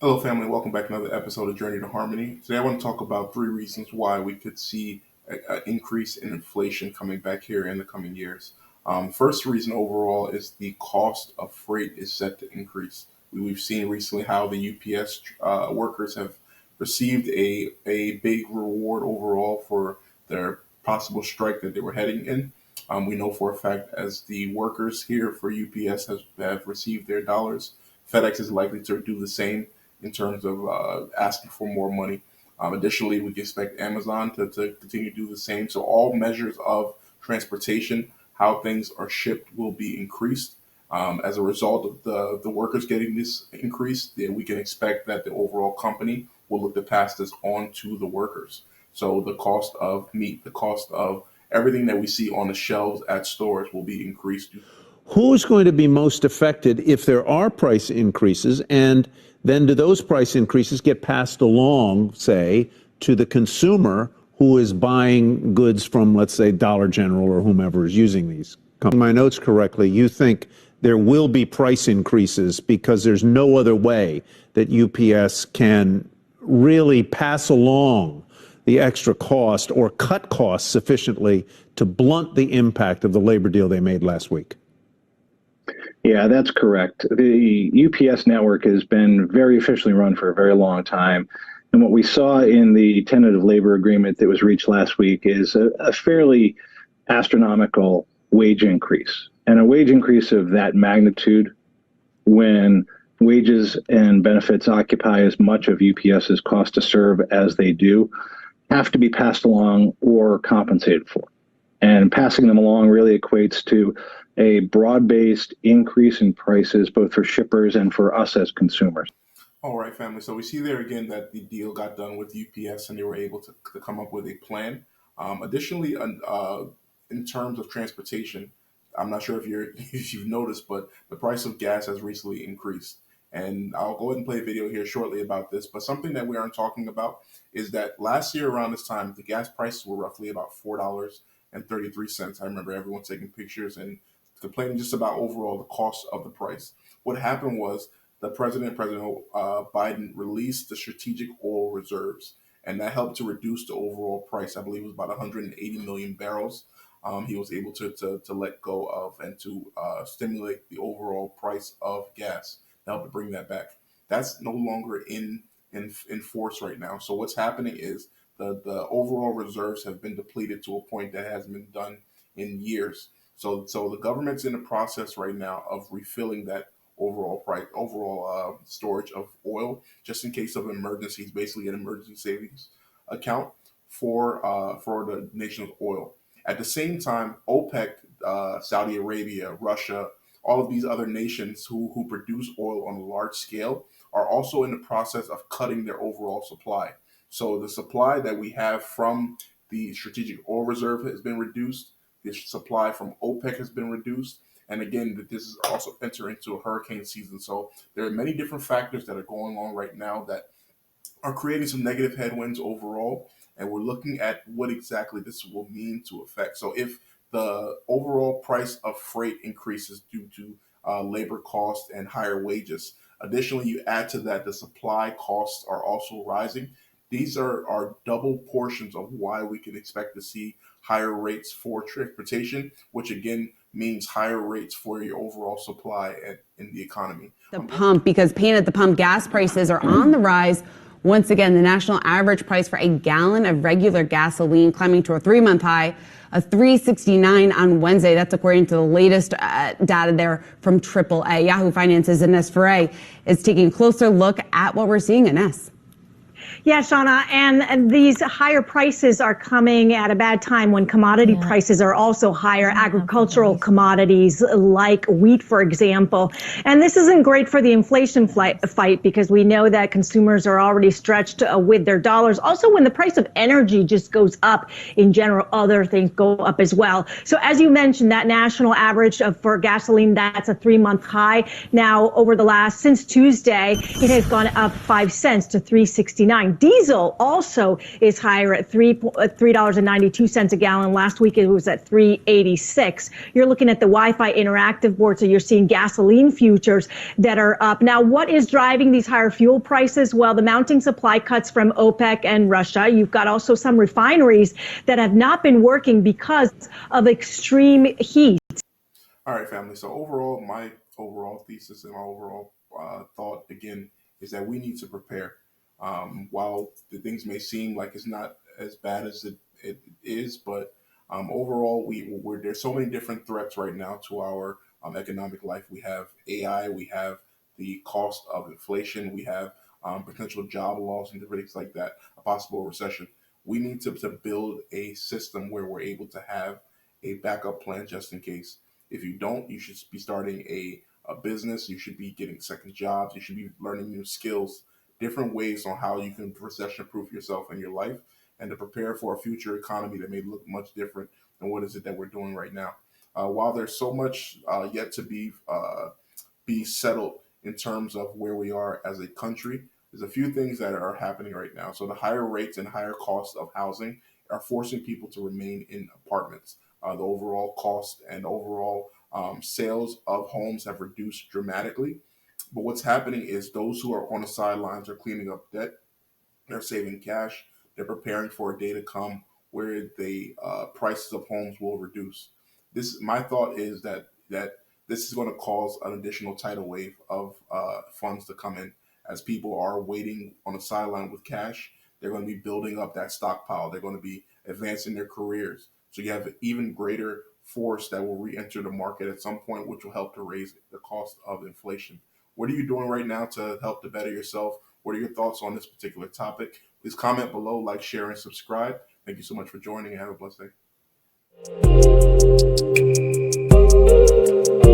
Hello, family. Welcome back to another episode of Journey to Harmony. Today, I want to talk about three reasons why we could see an increase in inflation coming back here in the coming years. First reason overall is the cost of freight is set to increase. We've seen recently how the UPS workers have received a big reward overall for their possible strike that they were heading in. We know for a fact as the workers here for UPS have received their dollars, FedEx is likely to do the same in terms of asking for more money. Additionally, we can expect Amazon to continue to do the same. So all measures of transportation, how things are shipped, will be increased. As a result of the workers getting this increase, then we can expect that the overall company will look to pass this on to the workers. So the cost of meat, the cost of everything that we see on the shelves at stores will be increased. Who's going to be most affected if there are price increases? And then do those price increases get passed along, say, to the consumer who is buying goods from, let's say, Dollar General or whomever is using these? My notes correctly, you think there will be price increases because there's no other way that UPS can really pass along the extra cost or cut costs sufficiently to blunt the impact of the labor deal they made last week. Yeah, that's correct. The UPS network has been very efficiently run for a very long time. And what we saw in the tentative labor agreement that was reached last week is a fairly astronomical wage increase. And a wage increase of that magnitude, when wages and benefits occupy as much of UPS's cost to serve as they do, have to be passed along or compensated for. And passing them along really equates to a broad-based increase in prices, both for shippers and for us as consumers. All right, family. So we see there again that the deal got done with UPS and they were able to come up with a plan. Additionally, in terms of transportation, I'm not sure if you've noticed, but the price of gas has recently increased. And I'll go ahead and play a video here shortly about this. But something that we aren't talking about is that last year around this time, the gas prices were roughly about $4.33. I remember everyone taking pictures and complaining just about overall the cost of the price. What happened was President Biden released the strategic oil reserves, and that helped to reduce the overall price. I believe it was about 180 million barrels. He was able to let go of and to stimulate the overall price of gas, to help to bring that back. That's no longer in force right now. So what's happening is the overall reserves have been depleted to a point that hasn't been done in years. So the government's in the process right now of refilling that overall storage of oil, just in case of emergencies, basically an emergency savings account for the nation's oil. At the same time, OPEC, Saudi Arabia, Russia, all of these other nations who produce oil on a large scale are also in the process of cutting their overall supply. So the supply that we have from the strategic oil reserve has been reduced. The supply from OPEC has been reduced. And again, this is also entering into a hurricane season. So there are many different factors that are going on right now that are creating some negative headwinds overall. And we're looking at what exactly this will mean to affect. So if the overall price of freight increases due to labor costs and higher wages, additionally, you add to that the supply costs are also rising. These are double portions of why we can expect to see higher rates for transportation, which again means higher rates for your overall supply in the economy. The pump, because paying at the pump gas prices are on the rise. Once again, the national average price for a gallon of regular gasoline climbing to a 3-month high of $3.69 on Wednesday. That's according to the latest data there from AAA. Yahoo Finance's Ines Ferre is taking a closer look at what we're seeing. Ines. Yeah, Shauna, and these higher prices are coming at a bad time when commodity prices are also higher, agricultural commodities like wheat, for example. And this isn't great for the inflation fight because we know that consumers are already stretched with their dollars. Also, when the price of energy just goes up in general, other things go up as well. So as you mentioned, that national average for gasoline, that's a 3-month high. Now, since Tuesday, it has gone up 5 cents to $3.69. $3.49. Diesel also is higher at $3.92 a gallon. Last week it was at $3.86. You're looking at the Wi-Fi interactive board, so you're seeing gasoline futures that are up. Now, what is driving these higher fuel prices? Well, the mounting supply cuts from OPEC and Russia. You've got also some refineries that have not been working because of extreme heat. All right, family. So overall, my overall thesis and my overall thought again is that we need to prepare. While the things may seem like it's not as bad as it is, but overall, there's so many different threats right now to our economic life. We have AI, we have the cost of inflation, we have potential job loss and different things like that, a possible recession. We need to build a system where we're able to have a backup plan just in case. If you don't, you should be starting a business. You should be getting second jobs. You should be learning new skills, different ways on how you can recession-proof yourself in your life and to prepare for a future economy that may look much different than what is it that we're doing right now. While there's so much yet to be settled in terms of where we are as a country, there's a few things that are happening right now. So the higher rates and higher costs of housing are forcing people to remain in apartments. The overall cost and overall sales of homes have reduced dramatically. But what's happening is those who are on the sidelines are cleaning up debt. They're saving cash. They're preparing for a day to come where the prices of homes will reduce. My thought is that this is going to cause an additional tidal wave of funds to come in as people are waiting on the sideline with cash. They're going to be building up that stockpile. They're going to be advancing their careers. So you have an even greater force that will re-enter the market at some point, which will help to raise the cost of inflation. What are you doing right now to help to better yourself? What are your thoughts on this particular topic? Please comment below, like, share, and subscribe. Thank you so much for joining and have a blessed day.